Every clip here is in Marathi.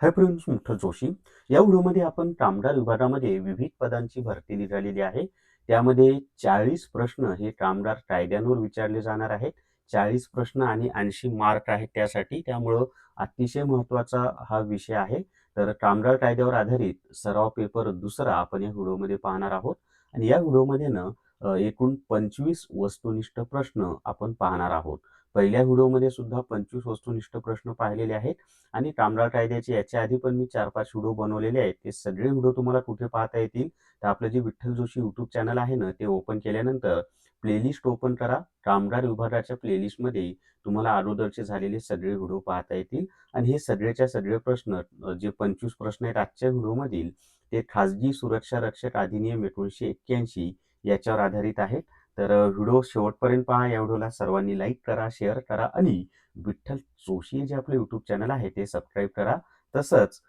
Hi friends, मुठ्ठल Joshi. या व्हिडिओमध्ये आपण कामगार विभागामध्ये विविध पदांची भरती निघालेली आहे. त्यामध्ये 40 प्रश्न हे कामगार कायद्यांवर विचारले जाणार आहेत. 40 प्रश्न आणि 80 मार्क आहेत त्यासाठी. त्यामुळं अतिशय महत्त्वाचा हा विषय आहे. तर कामगार कायद्यावर आधारित सराव पेपर दुसरा आपण या व्हिडिओमध्ये पाहणार आहोत. आणि या व्हिडिओमध्ये एकूण 25 वस्तुनिष्ठ प्रश्न आपण पाहणार आहोत. पहिल्या व्हिडिओमध्ये सुद्धा 25 वस्तुनिष्ठ प्रश्न पाहिलेले आहेत. आणि कामगार कायद्याचे याच्या आधी पण मी 4-5 व्हिडिओ बनवलेले आहेत. ते सगळे व्हिडिओ तुम्हाला कुठे पाहता येतील? तर आपलं जे विठ्ठल जोशी यूट्यूब चॅनल आहे ना, ते ओपन केल्यानंतर प्लेलिस्ट ओपन करा. कामगार विभागाच्या प्लेलिस्टमध्ये तुम्हाला अगोदरचे झालेले सगळे व्हिडिओ पाहता येतील. आणि हे सगळेच्या सगळे प्रश्न जे 25 प्रश्न आहेत आजच्या व्हिडिओमधील, ते खाजगी सुरक्षा रक्षक अधिनियम 1981 याच्यावर आधारित आहेत. तर व्हिडिओ शेवटपर्यंत पहा. या व्हिडिओला सर्वांनी लाईक करा, शेअर करा आणि विठ्ठल जोशी जे आपलं यूट्यूब चॅनल आहे ते सबस्क्राईब करा. तसंच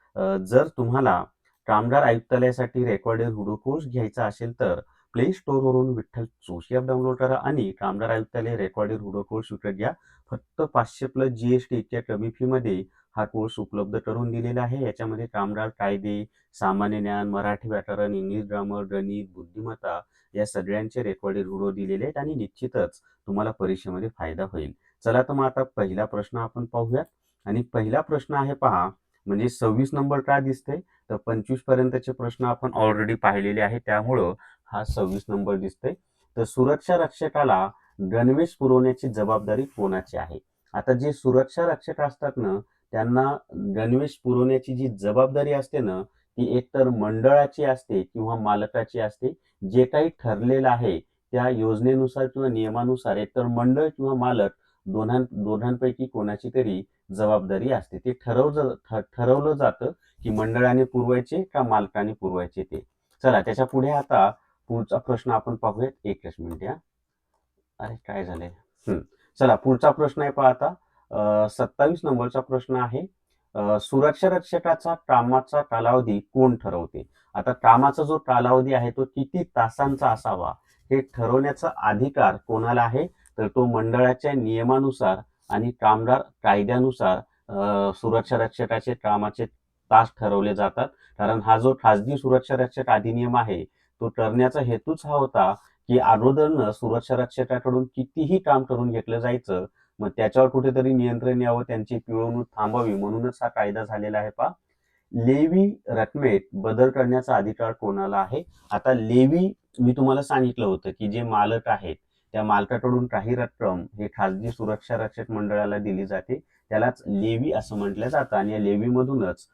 जर तुम्हाला कामगार आयुक्तालयासाठी रेकॉर्डेड व्हिडिओ कोर्स घ्यायचा असेल तर प्ले स्टोअरवरून विठ्ठल जोशी ॲप डाउनलोड करा आणि कामगार आयुक्तालय रेकॉर्डेड व्हिडिओ कोर्स विकत घ्या. फक्त 500+ GST इतक्या कमी फीमध्ये हा कोर्स उपलब्ध करून दिलेला आहे. याच्यामध्ये कामगार कायदे, सामान्य ज्ञान, मराठी व्याकरण, इंग्लिश ग्रामर, गणित, बुद्धिमत्ता या सगळ्यांचे रेकॉर्डेड व्हिडिओ दिलेले आहेत आणि निश्चितच तुम्हाला परीक्षेमध्ये फायदा होईल. चला तर मग आता पहिला प्रश्न आपण पाहूयात. आणि पहिला प्रश्न आहे पहा, म्हणजे 26 नंबर का दिसते? तर 25 पर्यंतचे प्रश्न आपण ऑलरेडी पाहिलेले आहे, त्यामुळं हा 26 नंबर दिसते. तर सुरक्षा रक्षकाला गणवेश पुरवण्याची जबाबदारी कोणाची आहे? आता जे सुरक्षा रक्षक असतात ना, त्यांना गणवेश पुरवण्याची जी जबाबदारी असते ना, ती एकतर मंडळाची असते किंवा मालकाची असते. जे काही ठरलेलं आहे त्या योजनेनुसार किंवा नियमानुसार एकतर मंडळ किंवा मालक दोघांपैकी कोणाची तरी जबाबदारी असते. ते ठरवलं जातं की मंडळाने पुरवायचे का मालकाने पुरवायचे ते. चला त्याच्या पुढे आता पुढचा प्रश्न आपण पाहूयात. एकच मिनिट या. अरे काय झालंय? चला पुढचा प्रश्न आहे पहा आता. 27 नंबरचा प्रश्न आहे. सुरक्षा रक्षकाचा कामाचा कालावधी कोण ठरवते? आता कामाचा जो कालावधी आहे तो किती तासांचा असावा हे ठरवण्याचा अधिकार कोणाला आहे? तर तो मंडळाच्या नियमानुसार आणि कामगार कायद्यानुसार सुरक्षा रक्षकाचे कामाचे तास ठरवले जातात. कारण हा जो खाजगी सुरक्षा रक्षक अधिनियम आहे तो करण्याचा हेतूच हा होता की अगोदरनं सुरक्षा रक्षकाकडून कितीही काम करून घेतलं जायचं, मग त्याच्यावर कुठेतरी नियंत्रण यावं, त्यांची पिळवणूक थांबावी म्हणूनच हा कायदा झालेला आहे पहा. लेवी रकमेत बदल करण्याचा अधिकार कोणाला आहे? आता लेवी मी तुम्हाला सांगितलं होतं की जे मालक आहेत त्या मालकाकडून काही रक्कम हे खाजगी सुरक्षा रक्षक मंडळाला दिली जाते. त्यालाच लेवी असं म्हटलं जातं आणि या लेवीमधूनच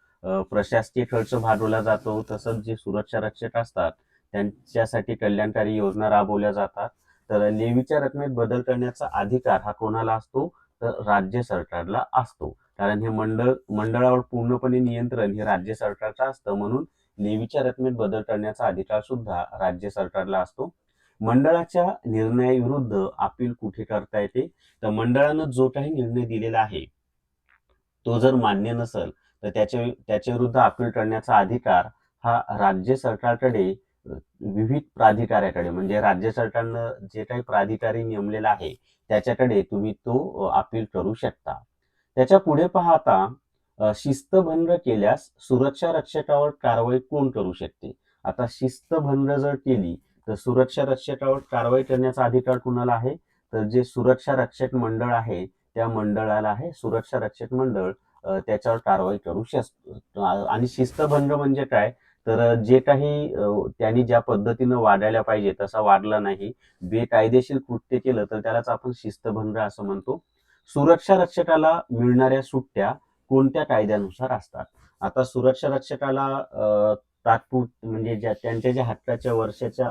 प्रशासकीय खर्च भागवला जातो. तसंच जे सुरक्षा रक्षक असतात त्यांच्यासाठी कल्याणकारी योजना राबवल्या जातात. तर लेवीच्या रकमेत बदल करण्याचा अधिकार हा कोणाला असतो? तर राज्य सरकारला असतो. कारण हे मंडळावर पूर्णपणे नियंत्रण हे राज्य सरकारचं असतं, म्हणून लेवीच्या रकमेत बदल करण्याचा अधिकार सुद्धा राज्य सरकारला असतो. मंडळाच्या निर्णयाविरुद्ध अपील कुठे करता येते? तर मंडळानं जो काही निर्णय दिलेला आहे तो जर मान्य नसेल तर त्याच्या विरुद्ध अपील करण्याचा अधिकार हा राज्य सरकारकडे विविध प्राधिकाऱ्याकडे, म्हणजे राज्य सरकारनं जे काही प्राधिकारी नेमलेला आहे त्याच्याकडे तुम्ही तो अपील करू शकता. त्याच्या पुढे पहा आता, शिस्तभंग केल्यास सुरक्षा रक्षकावर कारवाई कोण करू शकते? आता शिस्तभंग जर केली तर सुरक्षा रक्षकावर कारवाई करण्याचा अधिकार कुणाला आहे? तर जे सुरक्षा रक्षक मंडळ आहे त्या मंडळाला आहे. सुरक्षा रक्षक मंडळ त्याच्यावर कारवाई करू शकतो. आणि शिस्तभंग म्हणजे काय? तर जे काही त्यांनी ज्या पद्धतीनं वागायला पाहिजे तसा वागला नाही, बेकायदेशीर कृत्य केलं तर त्यालाच आपण शिस्तभंग असं म्हणतो. सुरक्षा रक्षकाला मिळणाऱ्या सुट्ट्या कोणत्या कायद्यानुसार असतात? आता सुरक्षा रक्षकाला म्हणजे त्यांच्या ज्या हक्काच्या वर्षाच्या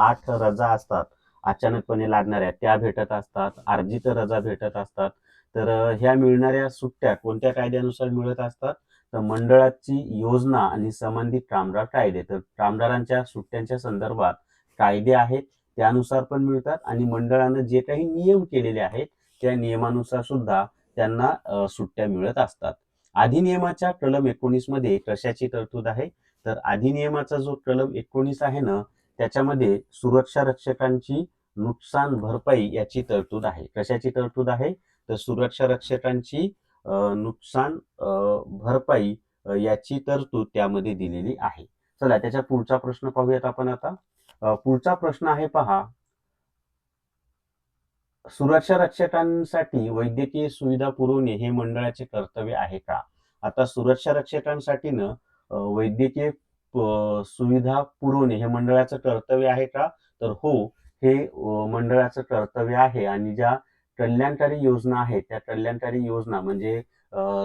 8 रजा असतात अचानकपणे लागणाऱ्या, त्या भेटत असतात. अर्जित रजा भेटत असतात. तर ह्या मिळणाऱ्या सुट्ट्या कोणत्या कायद्यानुसार मिळत असतात? तर मंडळाची योजना आणि संबंधित कामगार कायदे. तर कामगारांच्या सुट्ट्यांच्या संदर्भात कायदे आहेत त्यानुसार पण मिळतात आणि मंडळानं जे काही नियम केलेले आहेत त्या नियमानुसार सुद्धा त्यांना सुट्ट्या मिळत असतात. अधिनियमाच्या कलम 19 मध्ये कशाची तरतूद आहे? तर अधिनियमाचा जो कलम 19 आहे ना त्याच्यामध्ये सुरक्षा रक्षकांची नुकसान भरपाई याची तरतूद आहे. कशाची तरतूद आहे? तर सुरक्षा रक्षकांची नुकसान भरपाई याची तरतूद त्यामध्ये दिलेली आहे. चला त्याच्या पुढचा प्रश्न पाहूयात आपण आता. पुढचा प्रश्न आहे पहा, सुरक्षा रक्षकांसाठी वैद्यकीय सुविधा पुरवणे हे मंडळाचे कर्तव्य आहे का? आता सुरक्षा रक्षकांसाठी वैद्यकीय सुविधा पुरवणे हे मंडळाचं कर्तव्य आहे का? तर हो, हे मंडळाचं कर्तव्य आहे आणि ज्या कल्याणकारी योजना आहेत, त्या कल्याणकारी योजना म्हणजे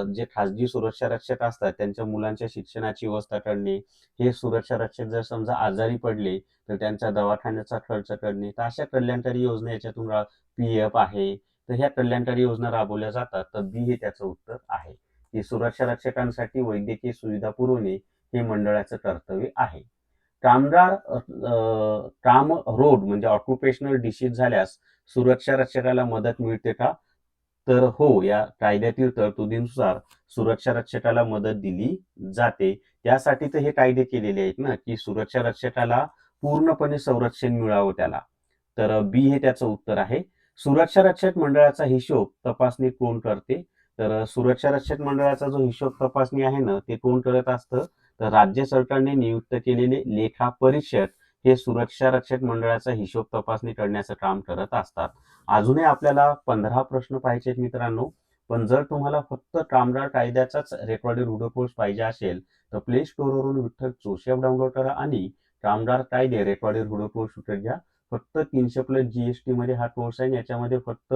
जे खाजगी सुरक्षा रक्षक असतात, त्यांच्या मुलांच्या शिक्षणाची व्यवस्था करणे, हे सुरक्षा रक्षक जर समजा आजारी पडले, तर त्यांच्या दवाखान्याचा खर्च करणे, तर अशा कल्याणकारी योजना याच्यातून पी-एफ आहे. तर ह्या कल्याणकारी योजना राबवल्या जातात. तर बी हे त्याचं उत्तर आहे, की सुरक्षा रक्षकांसाठी वैद्यकीय सुविधा पुरवणे हे मंडळाचं कर्तव्य आहे. कामगार काम रोग म्हणजे ऑक्युपेशनल डिसीज झाल्यास सुरक्षा रक्षकाला मदत मिळते का? तर हो, या कायद्यातील तरतुदीनुसार सुरक्षा रक्षकाला मदत दिली जाते. त्यासाठी तर हे कायदे केलेले आहेत ना, की सुरक्षा रक्षकाला पूर्णपणे संरक्षण मिळावं त्याला. तर बी हे त्याचं उत्तर आहे. सुरक्षा रक्षक मंडळाचा हिशोब तपासणी कोण करते? तर सुरक्षा रक्षक मंडळाचा जो हिशोब तपासणी आहे ना, ते कोण करत असतं? तर राज्य सरकारने नियुक्त केलेले लेखा परीक्षक हे सुरक्षा रक्षक मंडळाचा हिशोब तपासणी करण्याचं काम करत असतात. अजूनही आपल्याला 15 प्रश्न पाहायचे आहेत मित्रांनो. पण जर तुम्हाला फक्त कामगार कायद्याचाच रेकॉर्डेड व्हिडिओ कोर्स पाहिजे असेल, तर प्ले स्टोअरवरून विठ्ठल जोशी ॲप डाउनलोड करा आणि कामगार कायदे रेकॉर्डेड व्हिडिओ कोर्स विकत घ्या. फक्त 300 प्लस GST मध्ये हा कोर्स आहे. याच्यामध्ये फक्त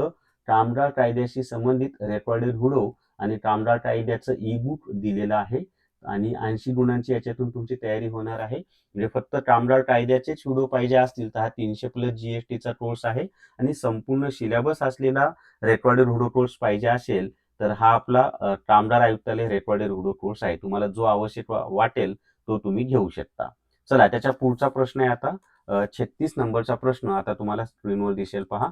कामगार कायद्याशी संबंधित रेकॉर्डेड व्हिडिओ आणि कामगार कायद्याचं ई-बुक दिलेलं आहे आणि 80 गुणांची याच्यातून तुमची तयारी होणार आहे. म्हणजे फक्त कामगार कायद्याचेच व्हिडिओ पाहिजे असतील तर हा 300 प्लस GSTचा कोर्स आहे आणि संपूर्ण सिलेबस असलेला रेकॉर्डेड व्हिडिओ कोर्स पाहिजे असेल तर हा आपला कामगार आयुक्तालय रेकॉर्डेड व्हिडिओ कोर्स आहे. तुम्हाला जो आवश्यक वाटेल तो तुम्ही घेऊ शकता. चला त्याच्या पुढचा प्रश्न आहे आता 36 नंबरचा प्रश्न आता तुम्हाला स्क्रीनवर दिसेल पहा.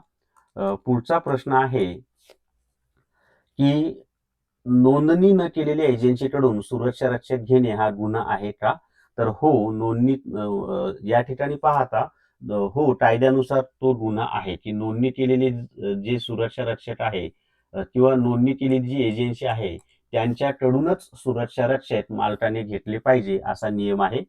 पुढचा प्रश्न आहे की नोंदणी न केलेल्या एजन्सीकडून सुरक्षा रक्षक घेणे हा गुन्हा आहे का? तर हो, नोंदणी या ठिकाणी पाहता हो, कायद्यानुसार तो गुन्हा आहे, की नोंदणी केलेले जे सुरक्षा रक्षक आहे किंवा नोंदणी केलेली जी एजन्सी आहे, त्यांच्याकडूनच सुरक्षा रक्षक मालकाने घेतले पाहिजे असा नियम आहे.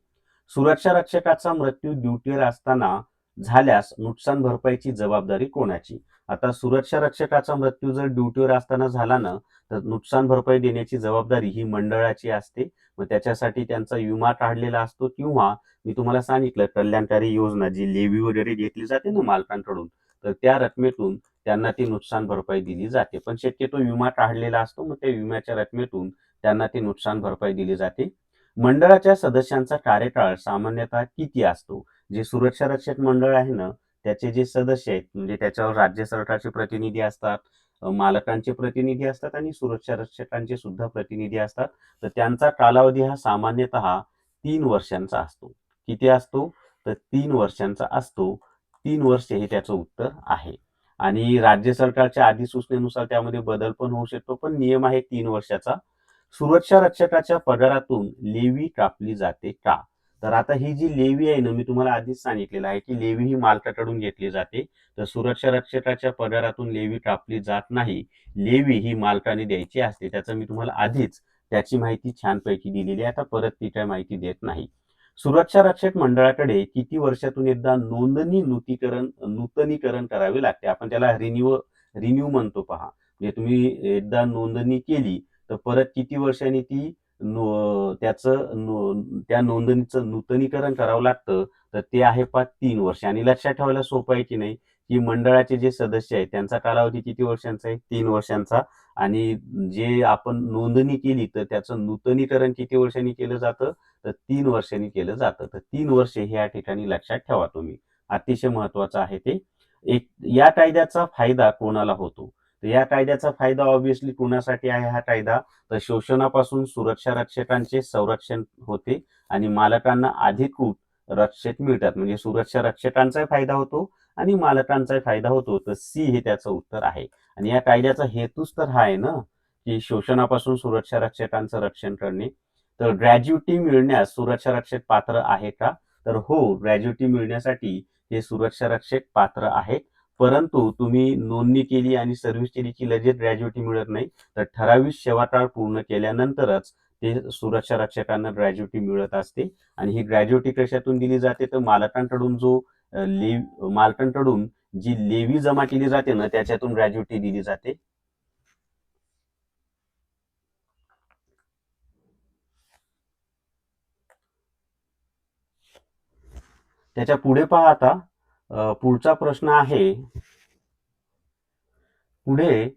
सुरक्षा रक्षकाचा मृत्यू ड्युटीवर असताना झाल्यास नुकसान भरपाईची जबाबदारी कोणाची? आता सुरक्षा रक्षकाचा मृत्यू जर ड्युटीवर असताना झाला ना, तर नुकसान भरपाई देण्याची जबाबदारी ही मंडळाची असते. मग त्याच्यासाठी त्यांचा विमा काढलेला असतो किंवा मी तुम्हाला सांगितलं कल्याणकारी योजना जी लेव्ही वगैरे घेतली जाते ना मालकांकडून, तर त्या रकमेतून त्यांना ती नुकसान भरपाई दिली जाते. पण शक्यतो विमा काढलेला असतो. मग त्या विम्याच्या रकमेतून त्यांना ती नुकसान भरपाई दिली जाते. मंडळाच्या सदस्यांचा कार्यकाळ सामान्यतः किती असतो? जे सुरक्षा रक्षक मंडळ आहे ना, त्याचे जे सदस्य आहेत म्हणजे त्याच्यावर राज्य सरकारचे प्रतिनिधी असतात, मालकांचे प्रतिनिधी असतात आणि सुरक्षा रक्षकांचे सुद्धा प्रतिनिधी असतात. तर त्यांचा कालावधी हा सामान्यतः 3 वर्षांचा असतो. किती असतो? तर 3 वर्षांचा असतो. 3 वर्ष हे त्याचं उत्तर आहे. आणि राज्य सरकारच्या अधिसूचनेनुसार त्यामध्ये बदल पण होऊ शकतो, पण नियम आहे 3 वर्षाचा. सुरक्षा रक्षकाच्या पगारातून लेव्ही कापली जाते का? तर आता ही जी लेव्ही आहे ना, मी तुम्हाला आधीच सांगितलेलं आहे, की लेव्ही ही मालकाकडून घेतली जाते. तर सुरक्षा रक्षकाच्या पगारातून लेव्ही कापली जात नाही. लेव्ही ही मालकाने द्यायची असते. त्याचं मी तुम्हाला आधीच त्याची माहिती छानपैकी दिलेली आहे. आता परत ती काही माहिती देत नाही. सुरक्षा रक्षक मंडळाकडे किती वर्षातून एकदा नूतनीकरण करावे लागते. आपण त्याला रिन्यू म्हणतो पहा. म्हणजे तुम्ही एकदा नोंदणी केली, तर परत किती वर्षांनी ती त्या नोंदणीचं नूतनीकरण करावं लागतं. तर ते आहे पहा 3 वर्ष आणि लक्षात ठेवायला सोपं आहे की नाही, की मंडळाचे जे सदस्य आहेत त्यांचा कालावधी किती वर्षांचा आहे? 3 वर्षांचा आणि जे आपण नोंदणी केली तर त्याचं नूतनीकरण किती वर्षांनी केलं जातं? तर 3 वर्षांनी केलं जातं. तर 3 वर्षे हे या ठिकाणी लक्षात ठेवा तुम्ही. अतिशय महत्वाचं आहे ते. या कायद्याचा फायदा कोणाला होतो? तर या कायद्याचा फायदा ऑब्व्हियसली कुणासाठी आहे हा कायदा? तर शोषणापासून सुरक्षा रक्षकांचे संरक्षण होते आणि मालकांना अधिकृत रक्षक मिळतात. म्हणजे सुरक्षा रक्षकांचाही फायदा होतो आणि मालकांचाही फायदा होतो. तर सी हे त्याचं उत्तर आहे. आणि या कायद्याचा हेतूच तर हा आहे ना, की शोषणापासून सुरक्षा रक्षकांचं रक्षण करणे. तर ग्रॅज्युटी मिळण्यास सुरक्षा रक्षक पात्र आहे का? तर हो, ग्रॅज्युटी मिळण्यासाठी हे सुरक्षा रक्षक पात्र आहेत. परंतु तुम्ही नोंदणी केली आणि सर्व्हिस केली की लगेच ग्रॅज्युटी मिळत नाही. तर ठराविक सेवाकाळ पूर्ण केल्यानंतरच ते सुरक्षा रक्षकांना ग्रॅज्युटी मिळत असते. आणि ही ग्रॅज्युटी कशातून दिली जाते, तर मालकांकडून मालकांकडून जी लेवी जमा केली जाते ना, त्याच्यातून ग्रॅज्युटी दिली जाते. त्याच्या पुढे पहा आता, पुढचा प्रश्न आहे, पुढे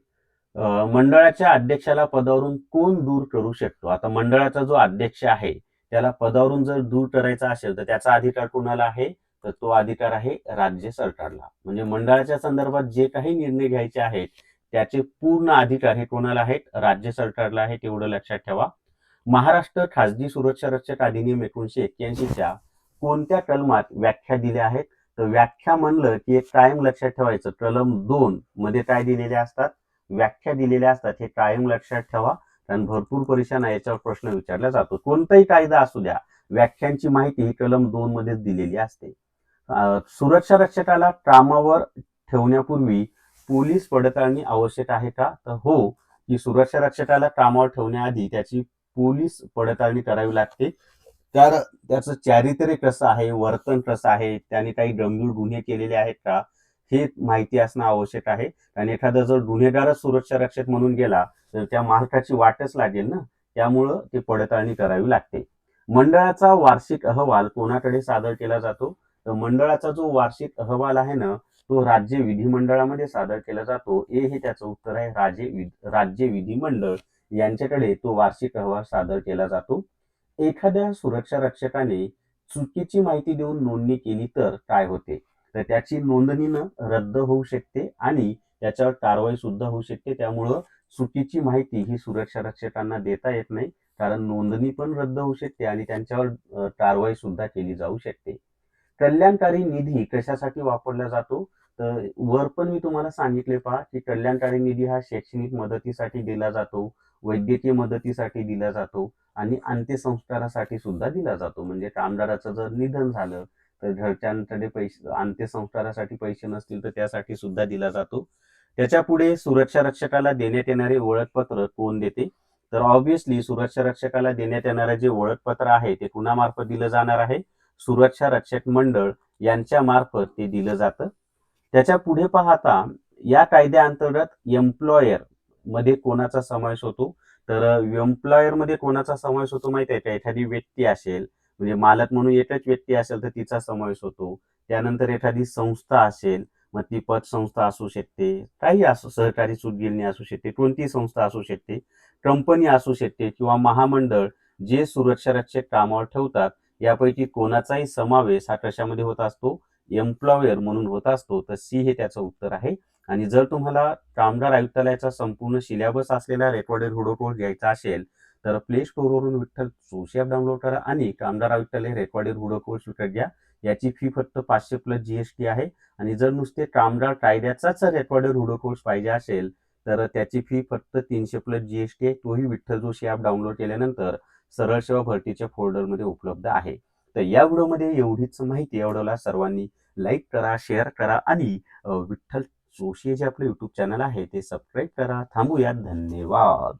मंडळाच्या अध्यक्षाला पदावरून कोण दूर करू शकतो? आता मंडळाचा जो अध्यक्ष आहे त्याला पदावरून जर दूर करायचा असेल तर त्याचा अधिकार कोणाला आहे? तर तो अधिकार आहे राज्य सरकारला. म्हणजे मंडळाच्या संदर्भात जे काही निर्णय घ्यायचे आहेत त्याचे पूर्ण अधिकार हे कोणाला आहेत? राज्य सरकारला आहेत, एवढं लक्षात ठेवा. महाराष्ट्र खाजगी सुरक्षा रक्षक अधिनियम 1981च्या कोणत्या कलमात व्याख्या दिल्या आहेत? तर व्याख्या म्हणलं की एक कायम लक्षात ठेवायचं, कलम 2 मध्ये काय दिलेल्या असतात? व्याख्या दिलेल्या असतात. हे कायम लक्षात ठेवा, कारण भरपूर परीक्षांना याच्यावर प्रश्न विचारला जातो. कोणताही कायदा असू द्या, व्याख्यांची माहिती ही कलम 2 मध्येच दिलेली असते. सुरक्षा रक्षकाला कामावर ठेवण्यापूर्वी पोलीस पडताळणी आवश्यक आहे का? तर हो, की सुरक्षा रक्षकाला कामावर ठेवण्याआधी त्याची पोलीस पडताळणी करावी लागते. तर त्याचं चारित्र्य कसं आहे, वर्तन कसं आहे, त्याने काही गंभीर गुन्हे केलेले आहेत का, हे माहिती असणं आवश्यक आहे. आणि एखादा जर गुन्हेगारच सुरक्षा रक्षक म्हणून गेला तर त्या मालकाची वाटच लागेल ना, त्यामुळं ते पडताळणी करावी लागते. मंडळाचा वार्षिक अहवाल कोणाकडे सादर केला जातो? तर मंडळाचा जो वार्षिक अहवाल आहे ना, तो राज्य विधिमंडळामध्ये सादर केला जातो. हे त्याचं उत्तर आहे, राज्य विधिमंडळ यांच्याकडे तो वार्षिक अहवाल सादर केला जातो. एखाद्या सुरक्षा रक्षकाने चुकीची माहिती देऊन नोंदणी केली तर काय होते? तर त्याची नोंदणी रद्द होऊ शकते आणि त्याच्यावर कारवाई सुद्धा होऊ शकते. त्यामुळं चुकीची माहिती ही सुरक्षा रक्षकांना देता येत नाही, कारण नोंदणी पण रद्द होऊ शकते आणि त्यांच्यावर कारवाई सुद्धा केली जाऊ शकते. कल्याणकारी निधी कशासाठी वापरला जातो? तर वर पण मी तुम्हाला सांगितले पहा, की कल्याणकारी निधी हा शैक्षणिक मदतीसाठी दिला जातो, वैद्यकीय मदतीसाठी दिला जातो आणि अंत्यसंस्कारासाठी सुद्धा दिला जातो. म्हणजे कामगाराचं जर निधन झालं तर घरच्यांकडे पैसे, अंत्यसंस्कारासाठी पैसे नसतील तर त्यासाठी सुद्धा दिला जातो. त्याच्या पुढे सुरक्षा रक्षकाला देण्यात येणारे ओळखपत्र कोण देते? तर ऑब्व्हियसली सुरक्षा रक्षकाला देण्यात येणारे जे ओळखपत्र आहे ते कुणामार्फत दिलं जाणार आहे? सुरक्षा रक्षक मंडळ यांच्या मार्फत ते दिलं जातं. त्याच्या पुढे पाहता, या कायद्याअंतर्गत एम्प्लॉयर मध्ये कोणाचा समावेश होतो? तर एम्प्लॉयर मध्ये कोणाचा समावेश होतो माहिती आहे का? एखादी व्यक्ती असेल, म्हणजे मालक म्हणून एकच व्यक्ती असेल तर तिचा समावेश होतो. त्यानंतर एखादी संस्था असेल, मग ती पतसंस्था असू शकते, काही असो, सहकारी सूतगिरणी असू शकते, कोणतीही संस्था असू शकते, कंपनी असू शकते किंवा महामंडळ, जे सुरक्षा रक्षक कामावर ठेवतात यापैकी कोणाचाही समावेश हा कशामध्ये होत असतो? एम्प्लॉयर म्हणून होत असतो. तर सी हे त्याचं उत्तर आहे. आणि जर तुम्हाला कामगार आयुक्तालयाचा संपूर्ण सिलेबस असलेला रेकॉर्डेड व्हिडिओ कोर्स घ्यायचा असेल तर प्ले स्टोअरवरून विठ्ठल जोशी ॲप डाउनलोड करा आणि कामगार आयुक्तालय रेकॉर्डेड व्हिडिओ कोर्स विकत घ्या. याची फी फक्त 500 प्लस GST आहे. आणि जर नुसते कामगार कायद्याचाच रेकॉर्डेड व्हिडिओ कोर्स पाहिजे असेल तर त्याची फी फक्त 300 प्लस GST आहे. तोही विठ्ठल जोशी ॲप डाउनलोड केल्यानंतर सरळ सेवा भरतीच्या फोल्डरमध्ये उपलब्ध आहे. तर या व्हिडिओमध्ये एवढीच माहिती. एवढ्याला सर्वांनी लाईक करा, शेअर करा आणि विठ्ठल जोशी जे आपलं युट्यूब चॅनल आहे ते सबस्क्राईब करा. थांबूयात. धन्यवाद.